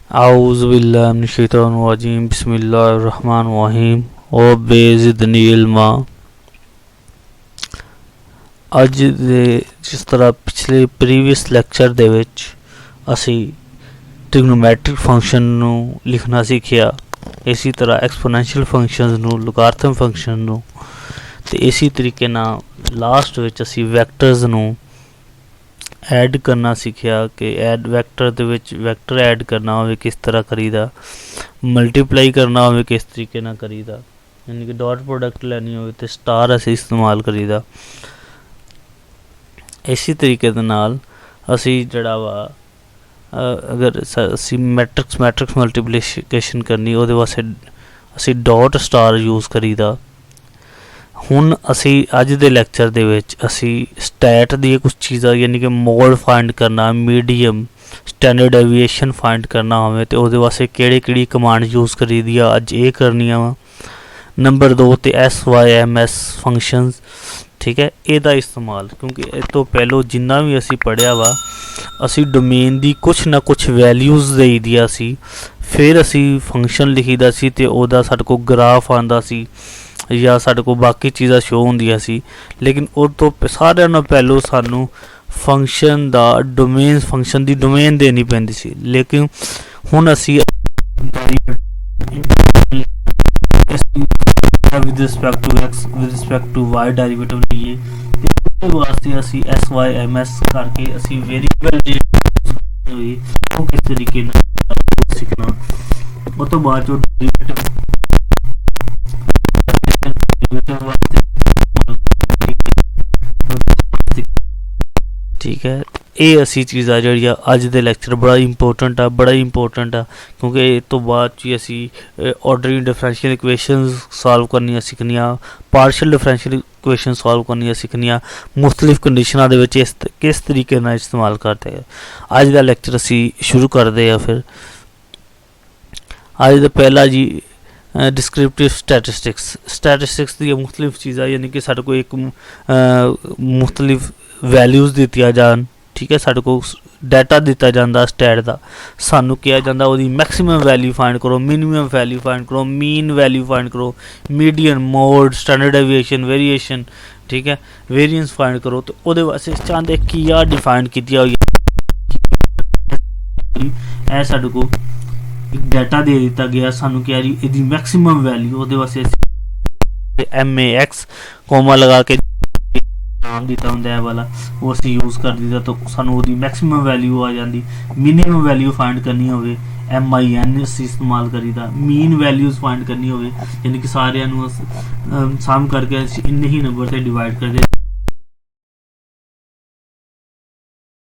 आऊज़ु बिल्लाहि मिनश शैतानिर रजीम बिस्मिल्लाहिर रहमानिर रहीम ओ बेज़िदनी इल्मा। ਅੱਜ ਦੇ ਜਿਸ ਤਰ੍ਹਾਂ ਪਿਛਲੇ ਪ੍ਰੀਵੀਅਸ ਲੈਕਚਰ ਦੇ ਵਿੱਚ ਅਸੀਂ ਟ੍ਰਿਗਨੋਮੈਟ੍ਰਿਕ ਫੰਕਸ਼ਨ ਨੂੰ ਲਿਖਣਾ ਸਿੱਖਿਆ, ਇਸੇ ਤਰ੍ਹਾਂ ਐਕਸਪੋਨੈਂਸ਼ੀਅਲ ਫੰਕਸ਼ਨਸ ਨੂੰ, ਲੋਗਾਰਥਮ ਫੰਕਸ਼ਨ ਨੂੰ, ਤੇ ਇਸੇ ਤਰੀਕੇ ਨਾਲ ਲਾਸਟ ਵਿੱਚ ਅਸੀਂ ਵੈਕਟਰਸ ਨੂੰ ਐਡ ਕਰਨਾ ਸਿੱਖਿਆ ਕਿ ਐਡ ਵੈਕਟਰ ਦੇ ਵਿੱਚ ਵੈਕਟਰ ਐਡ ਕਰਨਾ ਹੋਵੇ ਕਿਸ ਤਰ੍ਹਾਂ ਕਰੀਦਾ, ਮਲਟੀਪਲਾਈ ਕਰਨਾ ਹੋਵੇ ਕਿਸ ਤਰੀਕੇ ਨਾਲ ਕਰੀਦਾ, ਯਾਨੀ ਕਿ ਡਾਟ ਪ੍ਰੋਡਕਟ ਲੈਣੀ ਹੋਵੇ ਤੇ ਸਟਾਰ ਅਸੀਂ ਇਸਤੇਮਾਲ ਕਰੀਦਾ। ਇਸੇ ਤਰੀਕੇ ਦੇ ਨਾਲ ਅਸੀਂ ਜਿਹੜਾ ਵਾ ਅਗਰ ਅਸੀਂ ਮੈਟ੍ਰਿਕਸ ਮਲਟੀਪਲੀਕੇਸ਼ਨ ਕਰਨੀ ਉਹਦੇ ਵਾਸਤੇ ਅਸੀਂ ਡਾਟ ਸਟਾਰ ਯੂਜ਼ ਕਰੀਦਾ। ਹੁਣ ਅਸੀਂ ਅੱਜ ਦੇ ਲੈਕਚਰ ਦੇ ਵਿੱਚ ਅਸੀਂ ਸਟੈਟ ਦੀਆਂ ਕੁਛ ਚੀਜ਼ਾਂ ਯਾਨੀ ਕਿ ਮੋਡ ਫਾਈਂਡ ਕਰਨਾ, ਮੀਡੀਅਮ, ਸਟੈਂਡਰਡ ਡੈਵੀਏਸ਼ਨ ਫਾਈਂਡ ਕਰਨਾ ਹੋਵੇ ਤੇ ਉਹਦੇ ਵਾਸਤੇ ਕਿਹੜੀ ਕਮਾਂਡ ਯੂਜ਼ ਕਰੀਦੀ ਆ, ਅੱਜ ਇਹ ਕਰਨੀਆਂ ਵਾ। ਨੰਬਰ 2 ਤੇ SYMS ਫੰਕਸ਼ਨਸ, ਠੀਕ ਹੈ, ਇਹਦਾ ਇਸਤੇਮਾਲ ਕਿਉਂਕਿ ਇਹ ਤੋਂ ਪਹਿਲਾਂ ਜਿੰਨਾ ਵੀ ਅਸੀਂ ਪੜ੍ਹਿਆ ਵਾ ਅਸੀਂ ਡੋਮੇਨ ਦੀ ਕੁਛ ਨਾ ਕੁਛ ਵੈਲਿਊਜ਼ ਦੇਈ ਦੀਆਂ ਸੀ, ਫਿਰ ਅਸੀਂ ਫੰਕਸ਼ਨ ਲਿਖੀਦਾ ਸੀ ਤੇ ਉਹਦਾ ਸਾਡੇ ਕੋਲ ਗ੍ਰਾਫ ਆਉਂਦਾ ਸੀ ਜਾਂ ਸਾਡੇ ਕੋਲ ਬਾਕੀ ਚੀਜ਼ਾਂ ਸ਼ੋ ਹੁੰਦੀਆਂ ਸੀ। ਲੇਕਿਨ ਉਹ ਤੋਂ ਸਾਰਿਆਂ ਨਾਲੋਂ ਪਹਿਲਾਂ ਸਾਨੂੰ ਫੰਕਸ਼ਨ ਦਾ ਡੋਮੇਨ, ਫੰਕਸ਼ਨ ਦੀ ਡੋਮੇਨ ਦੇਣੀ ਪੈਂਦੀ ਸੀ। ਲੇਕਿਨ ਹੁਣ ਅਸੀਂ with respect to x with respect to y derivative ਲਈਏ ਤੇ ਉਹਦੇ ਵਾਸਤੇ ਅਸੀਂ SYMS ਕਰਕੇ ਅਸੀਂ ਵੇਰੀਏਬਲ ਦੇ ਹੋਈ ਉਹ ਕਿਸ ਤਰੀਕੇ ਨਾਲ ਸਿੱਖਣਾ। ਉਹ ਤੋਂ ਬਾਅਦ ਜੋ ਠੀਕ ਹੈ, ਇਹ ਅਸੀਂ ਚੀਜ਼ਾਂ ਜਿਹੜੀਆਂ ਅੱਜ ਦੇ ਲੈਕਚਰ ਬੜਾ ਇੰਪੋਰਟੈਂਟ ਆ ਕਿਉਂਕਿ ਇਹ ਤੋਂ ਬਾਅਦ 'ਚ ਅਸੀਂ ਆਰਡਰਿੰਗ ਡਿਫਰੈਂਸ਼ੀਅਲ ਇਕੁਏਸ਼ਨਸ ਸੋਲਵ ਕਰਨੀਆਂ ਸਿੱਖਣੀਆਂ, ਪਾਰਸ਼ਲ ਡਿਫਰੈਂਸ਼ੀਅਲ ਇਕੁਏਸ਼ਨ ਸੋਲਵ ਕਰਨੀਆਂ ਸਿੱਖਣੀਆਂ, ਮੁਖਤਲਿਫ ਕੰਡੀਸ਼ਨਾਂ ਦੇ ਵਿੱਚ ਕਿਸ ਤਰੀਕੇ ਨਾਲ ਇਸਤੇਮਾਲ ਕਰਦੇ ਆ। ਅੱਜ ਦਾ ਲੈਕਚਰ ਅਸੀਂ ਸ਼ੁਰੂ ਕਰਦੇ ਆ। ਫਿਰ ਅੱਜ ਦਾ ਪਹਿਲਾ ਜੀ डिस्क्रिप्टिव स्टैटिस्टिक्स ਦੀਆਂ ਮੁਖਤਲਿਫ ਚੀਜ਼ਾਂ ਯਾਨੀ ਕਿ ਸਾਡੇ ਕੋਲ ਇੱਕ ਮੁਖਤਲਿਫ ਵੈਲਿਊਜ਼ ਦਿੱਤੀਆਂ ਜਾਣ, ਠੀਕ ਹੈ, ਸਾਡੇ ਕੋਲ ਡਾਟਾ ਦਿੱਤਾ ਜਾਂਦਾ ਸਟੈਟ ਦਾ, ਸਾਨੂੰ ਕਿਹਾ ਜਾਂਦਾ ਉਹਦੀ ਮੈਕਸਿਮਮ ਵੈਲਿਊ ਫਾਈਂਡ ਕਰੋ, ਮਿਨੀਮਮ ਵੈਲਿਊ ਫਾਈਂਡ ਕਰੋ, ਮੀਨ ਵੈਲਿਊ ਫਾਈਂਡ ਕਰੋ, median, mode, standard deviation, variation, ਠੀਕ ਹੈ, ਵੇਰੀਐਂਸ ਫਾਈਂਡ ਕਰੋ। ਤੇ ਉਹਦੇ ਵਾਸਤੇ ਚਾਹੁੰਦੇ ਕੀ ਆ ਡਿਫਾਈਨ ਕੀਤੀ ਹੋਈ ਇਹ ਸਾਡੇ ਕੋਲ ਡਾਟਾ ਦੇ ਦਿੱਤਾ ਗਿਆ, ਸਾਨੂੰ ਕਿਹਾ ਜੀ ਇਹਦੀ ਮੈਕਸਿਮਮ ਵੈਲਿਊ, ਉਹਦੇ ਵਾਸਤੇ MAX ਕੋਮਾ ਲਗਾ ਕੇ ਨਾਮ ਦਿੱਤਾ ਹੁੰਦਾ ਹੈ ਵਾਲਾ, ਉਹ ਅਸੀਂ ਯੂਜ਼ ਕਰ ਦਿੱਤਾ ਤਾਂ ਸਾਨੂੰ ਉਹਦੀ ਮੈਕਸਿਮਮ ਵੈਲਿਊ ਆ ਜਾਂਦੀ। ਮਿਨੀਮਮ ਵੈਲਿਊ ਫਾਈਂਡ ਕਰਨੀ ਹੋਵੇ MIN ਅਸੀਂ ਇਸਤੇਮਾਲ ਕਰੀਦਾ। ਮੀਨ ਵੈਲਿਊਜ਼ ਫਾਈਂਡ ਕਰਨੀ ਹੋਵੇ ਯਾਨੀ ਕਿ ਸਾਰਿਆਂ ਨੂੰ ਸਮ ਕਰਕੇ ਅਸੀਂ ਇੰਨੇ ਹੀ ਨੰਬਰ 'ਤੇ ਡਿਵਾਈਡ ਕਰਦੇ।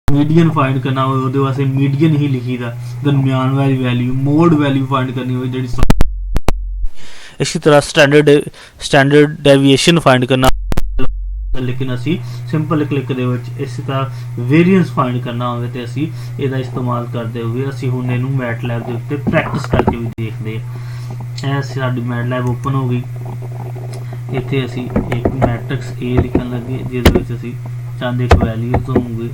मीडियन फाइंड करना हो ਉਹਦੇ ਵਾਸਤੇ मीडियन ही लिखीदा। दरमियान वाली वैल्यू, मोड वैल्यू फाइंड करनी हो ਜਿਹੜੀ। इसी तरह स्टैंडर्ड डेविएशन फाइंड करना, लेकिन ਅਸੀਂ ਸਿੰਪਲ ਕਲਿੱਕ ਦੇ ਵਿੱਚ ਇਸੇ ਤਰ੍ਹਾਂ ਵੇਰੀਐਂਸ ਫਾਈਂਡ ਕਰਨਾ ਹੋਵੇ ਤੇ ਅਸੀਂ ਇਹਦਾ ਇਸਤੇਮਾਲ ਕਰਦੇ ਹੋਵੇ। ਅਸੀਂ ਹੁਣ ਇਹਨੂੰ ਮੈਟਲੈਬ ਦੇ ਉੱਤੇ ਪ੍ਰੈਕਟਿਸ ਕਰਕੇ ਵੀ ਦੇਖਦੇ ਹਾਂ। ਇਹ ਸਾਡੀ ਮੈਟਲੈਬ ਓਪਨ ਹੋ ਗਈ। ਇੱਥੇ ਅਸੀਂ ਇੱਕ ਮੈਟ੍ਰਿਕਸ A ਲਿਖਣ ਲੱਗੇ ਜਿਹਦੇ ਵਿੱਚ ਅਸੀਂ ਚਾਹੁੰਦੇ ਇੱਕ ਵੈਲਿਊਜ਼ ਹੋਣਗੇ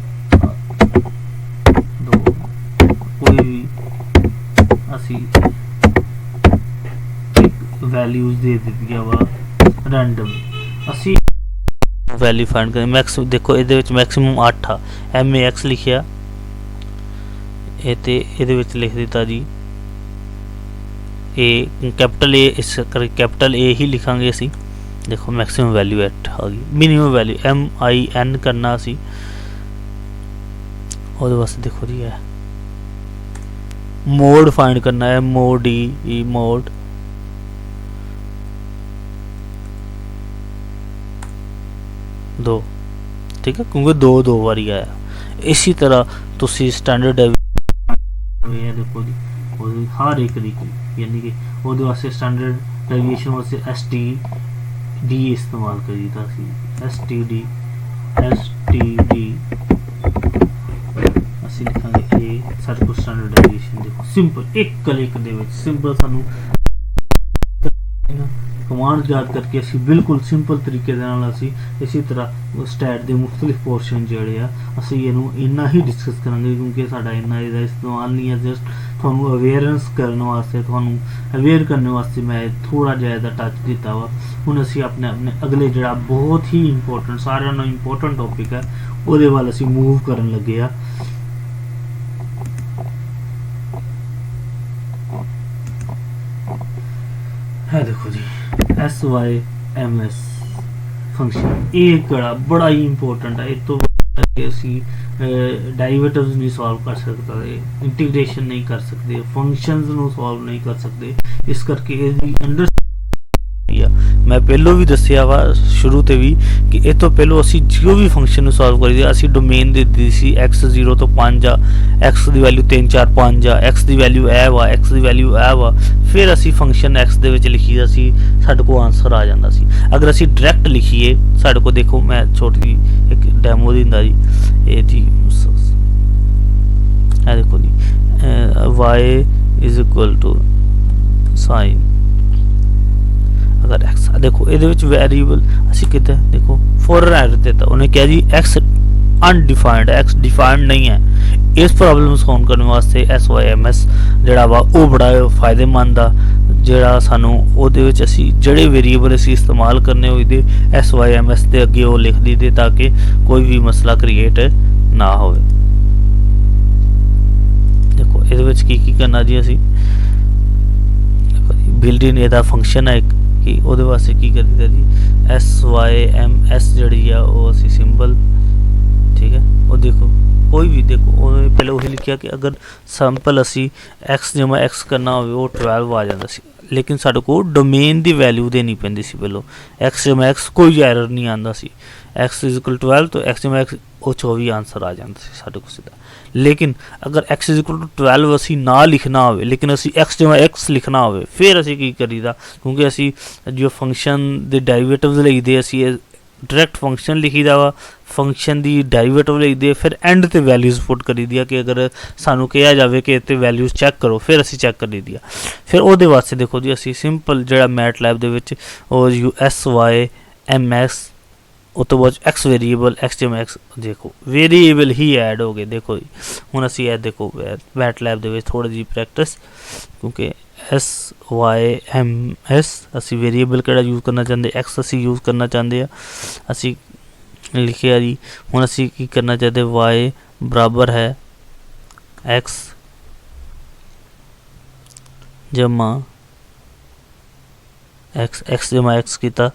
कोई भी असी वैल्यूज दे दी वा रैंडम असी वैल्यू फाइंड करें। मैक्स देखो ये मैक्सिमम 8 आ, MAX लिखिया ये लिख दिता जी ए कैपिटल A, इस कर कैपिटल A ही लिखांगे असी। देखो मैक्सिमम वैल्यू 8 आ गई। मिनिमम वैल्यू MIN करना असी ਉਹਦੇ ਵਾਸਤੇ ਦੇਖੋ ਜੀ ਹੈ ਮੋਡ ਫਾइंड करना है, मोड ई मोड, दो, ठीक है, क्योंकि दो बारी आया। इसी तरह तुसी स्टैंडर्ड देखो जी हर एक तरीके यानी कि ਉਹਦੇ ਵਾਸਤੇ स्टैंडर्ड डेविएशन वास्ते STD इस्तेमाल करीदा सी। STD ਅਸੀਂ ਲਿਖਾਂਗੇ A ਸਾਡੇ ਕੋਲ ਸਟੈਂਡਰਡ ਡੈਵੀਏਸ਼ਨ। ਦੇਖੋ ਸਿੰਪਲ ਇੱਕ ਕਲਿੱਕ ਦੇ ਵਿੱਚ ਸਿੰਪਲ ਸਾਨੂੰ ਕਮਾਂਡ ਯਾਦ ਕਰਕੇ ਅਸੀਂ ਬਿਲਕੁਲ ਸਿੰਪਲ ਤਰੀਕੇ ਦੇ ਨਾਲ ਅਸੀਂ ਇਸੇ ਤਰ੍ਹਾਂ ਸਟੈਟ ਦੇ ਮੁxtਲਿਫ ਪੋਰਸ਼ਨ ਜਿਹੜੇ ਆ ਅਸੀਂ ਇਹਨੂੰ ਇੰਨਾ ਹੀ ਡਿਸਕਸ ਕਰਾਂਗੇ ਕਿਉਂਕਿ ਸਾਡਾ ਇੰਨਾ ਇਹਦਾ ਇਸਤੇਮਾਲ ਨਹੀਂ ਹੈ। ਜਸਟ ਤੁਹਾਨੂੰ ਅਵੇਅਰਨੈਸ ਕਰਨ ਵਾਸਤੇ, ਤੁਹਾਨੂੰ ਅਵੇਅਰ ਕਰਨ ਵਾਸਤੇ ਮੈਂ ਥੋੜਾ ਜਿਹਾ ਇਹਦਾ ਟੱਚ ਕੀਤਾ ਵਾ। ਹੁਣ ਅਸੀਂ ਆਪਣੇ ਅਗਲੇ ਜਿਹੜਾ ਬਹੁਤ ਹੀ ਇੰਪੋਰਟੈਂਟ, ਸਾਰਿਆਂ ਨਾਲੋਂ ਇੰਪੋਰਟੈਂਟ ਟੌਪਿਕ ਹੈ, ਉਹਦੇ ਵੱਲ ਅਸੀਂ ਮੂਵ ਕਰਨ ਲੱਗੇ ਆ। है देखो जी SYMS फंक्शन, एक बड़ा ही इंपॉर्टेंट है। इस तो ਅਸੀਂ ਡੈਰੀਵੇਟਿਵਸ ਨਹੀਂ ਸੋਲਵ ਕਰ ਸਕਦੇ, ਇੰਟੀਗ੍ਰੇਸ਼ਨ ਨਹੀਂ ਕਰ ਸਕਦੇ, ਫੰਕਸ਼ਨਸ ਨੂੰ ਸੋਲਵ ਨਹੀਂ ਕਰ ਸਕਦੇ। ਇਸ ਕਰਕੇ ਇਹਦੀ मैं पहलों भी दसिया वा शुरू ते भी कि इस तो पहलों असी जो भी फंक्शन ਨੂੰ सॉल्व करी असी डोमेन दे दी सी x 0 तो 5 आ, x ਦੀ वैल्यू 3 4 5 आ, x ਦੀ वैल्यू ए वा, x ਦੀ वैल्यू ए वा, फिर असी फंक्शन x ਦੇ ਵਿੱਚ ਲਿਖੀਦਾ ਸੀ, ਸਾਡੇ ਕੋਲ ਆਨਸਰ ਆ ਜਾਂਦਾ ਸੀ। अगर असी डायरेक्ट लिखीए ਸਾਡੇ ਕੋਲ देखो मैं छोटी जी एक डेमो दिंदा जी, ये जी ਇਹ देखो जी y is equal to sin अगर x देखो ये वेरिएबल असी कितना देखो फॉरन एरर देता, उन्हें क्या जी x अनडिफाइंड, x डिफाइंड नहीं है। इस प्रॉब्लम सॉल्व करने वास्ते SYMS ਜਿਹੜਾ ਵਾ ਉਹ ਬੜਾ ਫਾਇਦੇਮੰਦ ਆ, ਜਿਹੜਾ ਸਾਨੂੰ ਉਹਦੇ ਵਿੱਚ ਅਸੀਂ ਜਿਹੜੇ ਵੇਰੀਏਬਲ ਅਸੀਂ ਇਸਤੇਮਾਲ ਕਰਨੇ ਹੋਈਦੇ SYMS ਦੇ ਅੱਗੇ ਉਹ ਲਿਖ ਦਈਦੇ ਤਾਂ ਕਿ ਕੋਈ ਵੀ ਮਸਲਾ ਕ੍ਰੀਏਟ ਨਾ ਹੋਵੇ। ਦੇਖੋ ਇਹਦੇ ਵਿੱਚ ਕੀ ਕਰਨਾ ਜੀ, ਅਸੀਂ ਬਿਲਡ ਇਨ ਇਹਦਾ ਫੰਕਸ਼ਨ ਹੈ ਇੱਕ कि ਉਹਦੇ ਵਾਸਤੇ ਕੀ ਕਰੀਦਾ ਜੀ SYMS ਜਿਹੜੀ ਆ ਉਹ ਅਸੀਂ ਸਿੰਬਲ, ਠੀਕ ਹੈ। ਉਹ ਦੇਖੋ ਕੋਈ ਵੀ ਦੇਖੋ ਉਹਨੇ ਪਹਿਲਾਂ ਉਹੀ ਲਿਖਿਆ ਕਿ ਅਗਰ ਸਿੰਪਲ ਅਸੀਂ x ਜਮਾ x ਕਰਨਾ ਹੋਵੇ ਉਹ 12 ਆ ਜਾਂਦਾ ਸੀ, ਲੇਕਿਨ ਸਾਡੇ ਕੋਲ ਡੋਮੇਨ ਦੀ ਵੈਲਿਊ ਦੇਣੀ ਪੈਂਦੀ ਸੀ ਪਹਿਲਾਂ। x ਜਮਾ x ਕੋਈ ਐਰਰ ਨਹੀਂ ਆਉਂਦਾ ਸੀ, x = 12 तो x जमा x ਉਹ 24 ਆਨਸਰ ਆ ਜਾਂਦਾ ਸੀ ਸਾਡੇ ਕੋਲ ਸਿੱਧਾ। लेकिन अगर x = 12 असी ना लिखना हो, लेकिन असी x जमा x लिखना हो, फिर असी की करीदा क्योंकि असी जो फंक्शन दे डेरिवेटिव्स लिखते असी डायरेक्ट फंक्शन लिखीदा वा, फंक्शन दी डेरिवेटिव लिखते, फिर एंड ते वैल्यूज़ पुट करी दिया कि अगर सानू कहा जाए कि इत्ते वैल्यूज़ चैक करो, फिर असी चैक करी दिया। फिर वो वास्ते देखो जी असी सिंपल जो मैटलैब दे विच SYMS उस तो बाद एक्स वेरीएबल x जमा x देखो वेरीएबल ही ऐड हो गए। देखो हुण असी देखो मैटलैब दे विच थोड़ी जी प्रैक्टिस, क्योंकि SYMS असी वेरीएबल किहड़ा यूज़ करना चाहते, x असी यूज़ करना चाहते हैं, असी लिखिया जी। हुण असी की करना चाहते y बराबर है x जमा x जमा x कीता,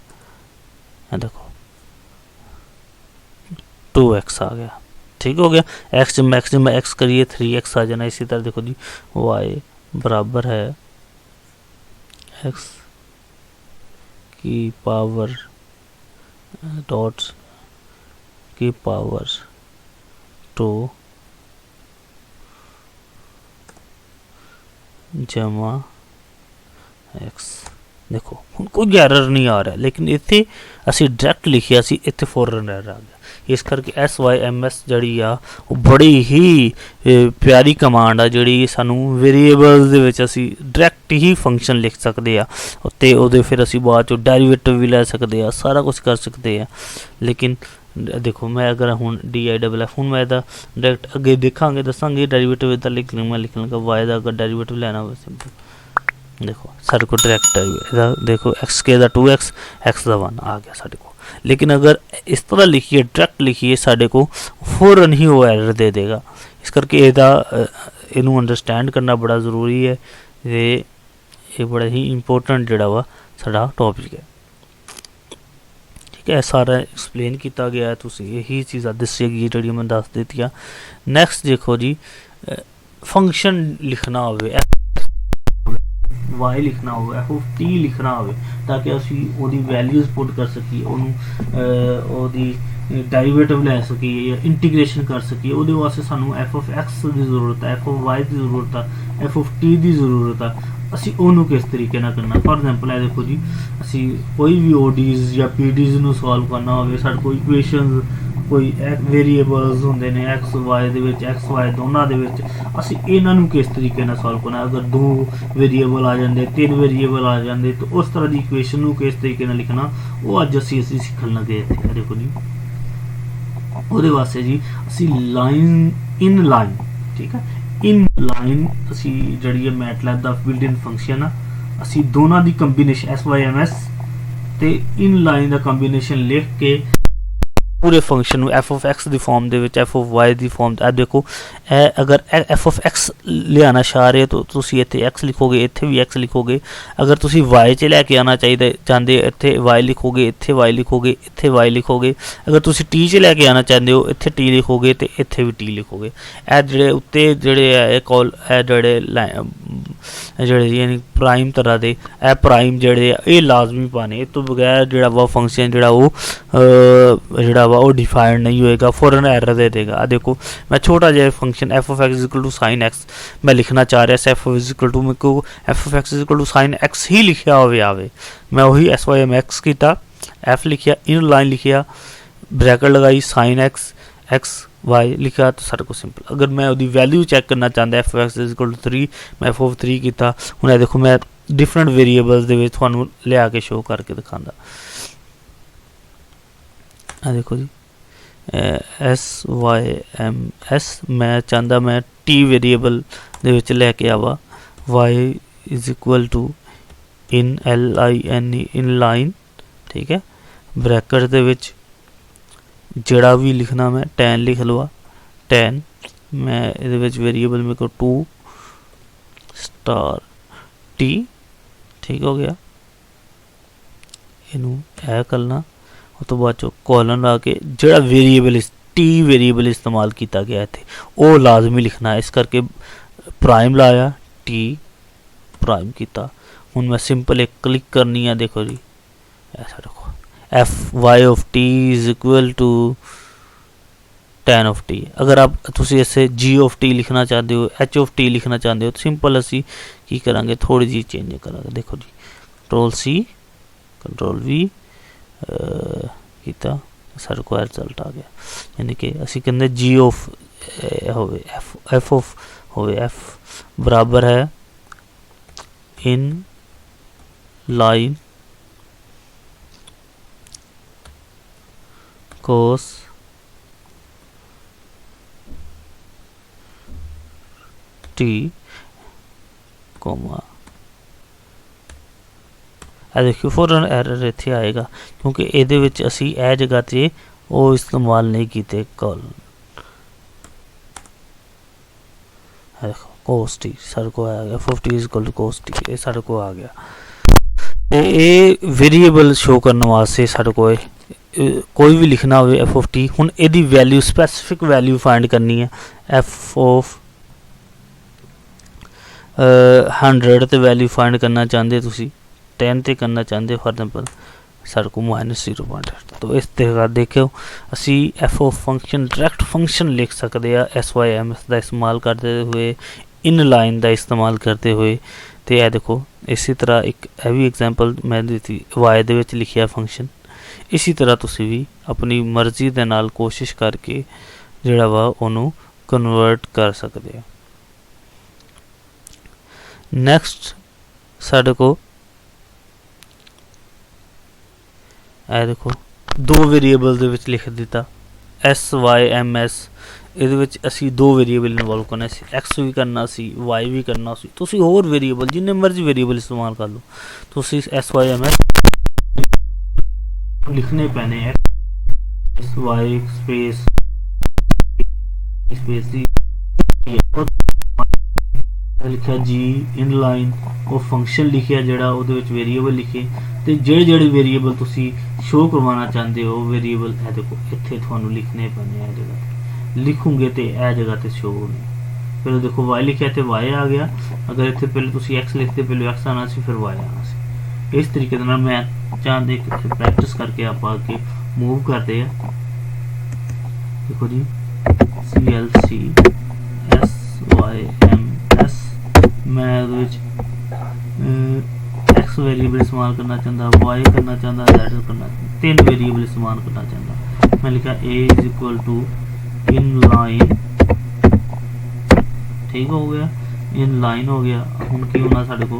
देखो 2x आ गया, ठीक हो गया। x जमा x करिए 3x आ जाना। इसी तरह देखो जी y बराबर है x की पावर डॉट की पावर 2 जमा x। देखो कोई एरर नहीं आ रहा, लेकिन इत्थे असी डायरेक्ट लिखिया सी, इत्थे फॉरन एरर आ गया। इस करके SYMS जड़ी आ बड़ी ही प्यारी कमांड आ, जड़ी सानू वेरीएबल्स दे विच असी डायरेक्ट ही फंक्शन लिख सकते हैं, ते ओदे फिर असी बाद चो डेरिवेटिव भी लै सकते हैं, सारा कुछ कर सकते हैं। लेकिन देखो मैं अगर हुण DIFF हुण मैं इहदा डायरेक्ट अगे देखांगे दसांगे डेरिवेटिव इहदा लिख लूँगा y दा अगर डेरिवेटिव लैना हो सिंपल देखो साढ़े को डायरेक्ट देखो x के 2x x का 1 आ गया साढ़े को। लेकिन अगर इस तरह लिखिए डायरेक्ट लिखिए साढ़े को फौरन ही वो एरर दे देगा। इस करके इनू अंडरस्टैंड करना बड़ा ज़रूरी है, ये बड़ा ही इंपॉर्टेंट जोड़ा वा साड़ा टॉपिक है। ठीक है, सारा एक्सप्लेन किया गया है, तुसी यही चीज़ा दसी गई जी मैं दस दी। नैक्सट देखो जी फंक्शन लिखना हो y लिखना हो f लिखना हो ताकि असी ओदी वैल्यूज़ पुट कर सकी, ओदी डेरिवेटिव लै सकीए या इंटीग्रेशन कर सकीए। उहदे वास्ते सानू f(x) की जरूरत है, f(y) की जरूरत है, f(t) की जरूरत है। असी उन्होंने किस तरीके ना करना, फॉर एग्जाम्पल है देखो जी असी कोई भी ODs या PDs नू सॉल्व करना हो, साढ़े कोई इक्वेशंस कोई वेरीएबल्स होंदे ने एक्स वाई दे विच, एक्स वाई दोनों दे विच असी इन्हां नू किस तरीके नाल सॉल्व करना। अगर 2 वेरीएबल आ जांदे 3 वेरीएबल आ जांदे तो उस तरह की इक्वेशन नू किस तरीके नाल लिखना वो अज असी सीखण लगे। देखो जी उहदे वास्ते जी असी लाइन इन लाइन, ठीक है, इन लाइन असी जड़ी मैटलैब दा बिल्ट इन फंक्शन आ असी दोनों दी कंबीनेशन SYMS ते इन लाइन दा कंबीनेशन लिख के पूरे फंक्शन एफ ऑफ एक्स की फॉर्म दे विच एफ ऑफ वाई की फॉर्म देखो अगर एफ ऑफ एक्स लियाना चाह रहे तो तुसी इत्थे एक्स लिखोगे, इत्थे भी एक्स लिखोगे। अगर तुसी वाई च लैके आना चाहिए चाहते इत्थे वाई लिखोगे, इत्थे वाई लिखोगे, इत्थे वाई लिखोगे। अगर तुसी टी च लैके आना चाहते हो इत्थे टी लिखोगे तो इत्थे भी टी लिखोगे। ए जेड़े उत्ते जेड़े है कॉल ए जेड़े जेड़े यानी प्राइम तरह के ए प्राइम जेड़े ये लाजमी पाने, इस तो बगैर जेड़ा वा फंक्शन जेड़ा वो जेड़ा वा डिफाइंड नहीं होएगा, फौरन एरर दे देगा। आ देखो मैं छोटा जहा function F of x equal to sine X मैं लिखना चाह रहा एफ ऑफ इक्वल टू मेरे को f of x equal to sine x ही लिखा हो आवे, मैं वही SYMX किया, एफ लिखिया, इन लाइन लिखिया, ब्रैकेट लगाई, साइन एक्स एक्स वाई लिखा तो सारे को सिंपल। अगर मैं उसकी वैल्यू चेक करना चाहता F of x equal to 3 मैं एफ ऑफ 3 किया। हुण देखो मैं डिफरेंट वेरीएबल्स दे विच तुहानूं लिया के शो करके दिखांदा। आ देखो जी SYMS मैं चाहता मैं टी वेरीएबल दे विच लैके आवा, y is equal to in LINE in line, ठीक है, ब्रैकेट दे विच जड़ा भी लिखना मैं 10 लिख लवा, 10 मैं इहदे विच वेरीएबल मेरे को 2 स्टार टी, ठीक हो गया। इनू ऐ करना उस तो बाद चो कॉलन आके जड़ा वेरीएबल टी वेरीएबल इस्तेमाल किया गया इत्थे वो लाजमी लिखना है। इस करके प्राइम लाया टी प्राइम किया। हुण मैं सिंपल एक क्लिक करनी है, देखो जी ऐसा देखो FY of T is equal to 10 of T. अगर आप तुसी इसे G ऑफ टी लिखना चाहते हो, H ऑफ टी लिखना चाहते हो तो सिंपल असी की करांगे, थोड़ी जी चेंज करांगे। देखो जी कंट्रोल C कंट्रोल V किया, सारे को रिजल्ट आ गया। यानी कि असी कहते G ऑफ होवे F ऑफ होवे F बराबर है in line cos T comma. देखियो फौरन एरर इत्थे आएगा क्योंकि इहदे विच असी ए जगह ते वो इस्तेमाल नहीं कीते कॉल। देखो कोस टी सारे को आ गया, 50 is equal to cos T, ये सारे को आ गया। ये वेरीएबल शो करने वास्ते सारे को कोई भी लिखना हो एफ ऑफ टी। हुण इहदी वैल्यू स्पैसिफिक वैल्यू फाइंड करनी है। एफ ऑफ 100 ते वैल्यू फाइंड करना चाहते तुसी, 10 ते करना चाहते फॉर एग्जांपल सारे को -0.8। तो इस तरह देखो असी F of function direct function लिख सकते हैं SYMS का इस्तेमाल करते हुए, इन लाइन का इस्तेमाल करते हुए। तो यह देखो इसी तरह एक भी एग्जांपल मैं दी थी वाई दे विच लिखिया फंक्शन। इसी तरह तुसी भी अपनी मर्जी दे नाल कोशिश करके जिहड़ा वा ओनू कन्वर्ट कर सकते हैं। नैक्सट साडे को ए देखो दो वेरीएबल दे विच लिख दिता SYMS। इहदे विच असी दो वेरीएबल इन्वॉल्व करना सी, एक्स भी करना सी, वाई भी करना सी। तुसी होर वेरीएबल जिन्ने मर्जी वेरीएबल इस्तेमाल कर लो, तुसी SYMS लिखने पैने हैं। SY स्पेस स्पेस लिखा जी इन लाइन वो फंक्शन लिखिया जड़ा उहदे विच वेरीएबल लिखे ते जेड़े वेरीएबल तुसी शो करवाना चाहते हो वेरीएबल है देखो इत्थे तुहानू लिखने पैने हैं। जगह लिखोगे तो यह जगह ते शो होने। पहले देखो वाई लिखा तो वाई आ गया, अगर इतने पहले तुसी एक्स लिखते पहले एक्स आना सी फिर वाई आना सी। इस तरीके मैं चाहते प्रैक्टिस करके आप आगे मूव करते हैं। देखो जी CLC SYMS मैं एक्स वेरीएबल इस्तेमाल करना चाहता, वाई करना चाहता, Z करना, 3 वेरीएबल इस्तेमाल करना चाहता। मैं लिखा A is equal to in line, ठीक हो गया, इन लाइन हो गया। हम की होना साढ़े को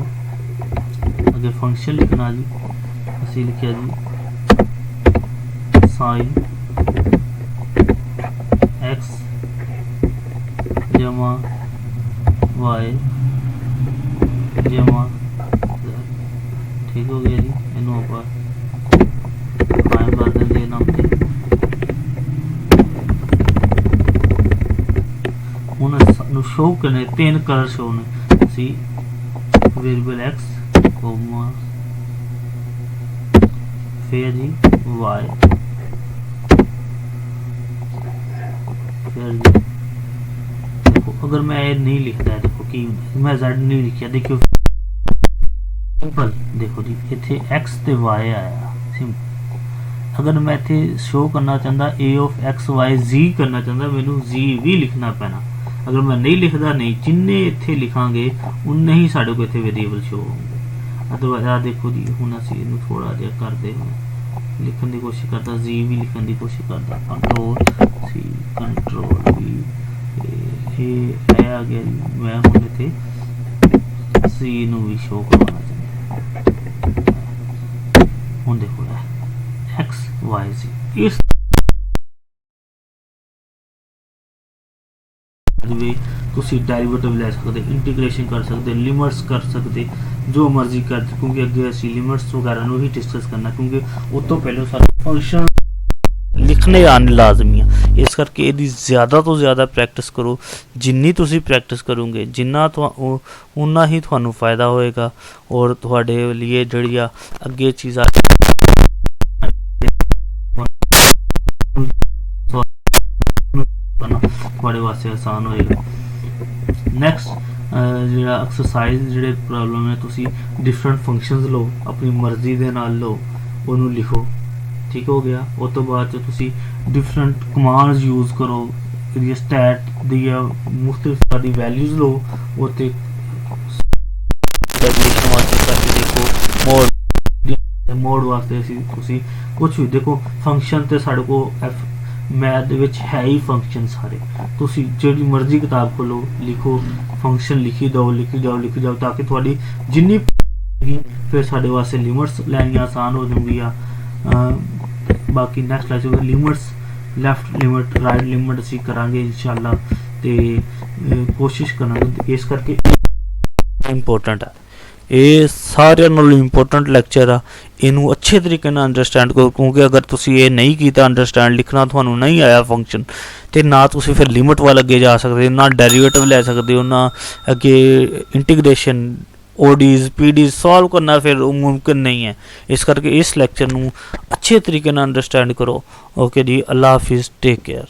अगर फंक्शन लिखना जी असी लिखिया जी साइन एक्स जमा वाई जमा, ठीक हो गया जी। इनू आप कायम कर देंगे नाम से। हुण सानू शो करने 3 कलर शो ने, सी वेरिएबल एक्स कोमा फिर जी वाई, फिर जी देखो अगर मैं ये नहीं लिखता है, देखो कि मैं जेड नहीं लिखा, देखो सिंपल देखो जी इतने एक्स ते वाई आया सिंपल। अगर मैं इतने शो करना चाहता ए ऑफ एक्स वाई जी करना चाहता, मैनू जी भी लिखना पैना। अगर मैं नहीं लिखता नहीं, जिन्ने इतने लिखांगे उन्ने ही साढ़े को इतने वेरिएबल शो होंगे। अदरवाइज आ देखो जी हुण असीं इहनूं थोड़ा जिहा करदे लिखण की कोशिश करता, जी भी लिखण की कोशिश करता, कंट्रोल सी कंट्रोल भी ये आ गया जी। मैं हुण इत्थे सी नूं भी शो करवाना चाहता। हुण देखो एक्स वाई जी इस तुसी डेरिवेटिव ले सकते, इंटीग्रेशन कर सकते, लिमिट्स कर सकते, जो मर्जी कर, क्योंकि अगे असीं लिमिट्स वगैरह नूं ही डिस्कस करना, क्योंकि उस तो पहले सारे फंक्शन लिखने आने लाजमी है। इस करके इहदी ज़्यादा तो ज़्यादा प्रैक्टिस करो। जिन्नी तुसी प्रैक्टिस करोगे जिन्ना उन्ना ही तुहानूं फ़ायदा होएगा, और तुहाडे लिए जिहड़ी आ अगे चीज़ां थोड़े वास्ते आसान होएगा। नैक्सट जिहड़ा एक्सरसाइज जिहड़े प्रॉब्लम है, तुसी डिफरेंट फंक्शनस लो, अपनी मर्जी दे नाल लो, उन्होंने लिखो, ठीक हो गया। उस तो बाद तुसी डिफरेंट कमांड्स यूज़ करो, स्टैट दी मुख्तलिफ तरह की वैल्यूज़ लो, उत्ते देखो मोड वास्ते तुसी कुछ भी देखो। फंक्शन तो साढ़े को मैथ है ही फंक्शन सारे, तुसी जिहड़ी मर्जी किताब खोलो लिखो, फंक्शन लिखी जाओ लिखी जाओ लिखी जाओ, ताकि थोड़ी जिन्नी फिर साढ़े वास्ते लिमिट्स लैनी आसान हो जाऊँगी। बाकी next lecture limits left limit right limit असीं करांगे इंशाअल्लाह, ते कोशिश करांगे। इस करके इंपॉर्टेंट है, ये सारे नालों इंपॉर्टेंट लैक्चर आ, इनू अच्छे तरीके नाल अंडरस्टैंड करो, क्योंकि अगर तुसी ये नहीं कीता अंडरस्टैंड, लिखना तुहानू नहीं आया फंक्शन, तो ना तुसी फिर लिमिट वाल अगे जा सकते, ना डेरिवेटिव ले सकते हो, ना अगे इंटीग्रेशन ओडीज पीडीज सॉल्व करना फिर मुमकिन नहीं है। इस करके इस लैक्चर नू अच्छे तरीके नाल अंडरस्टैंड करो। ओके जी, अल्लाह हाफिज़, टेक केयर।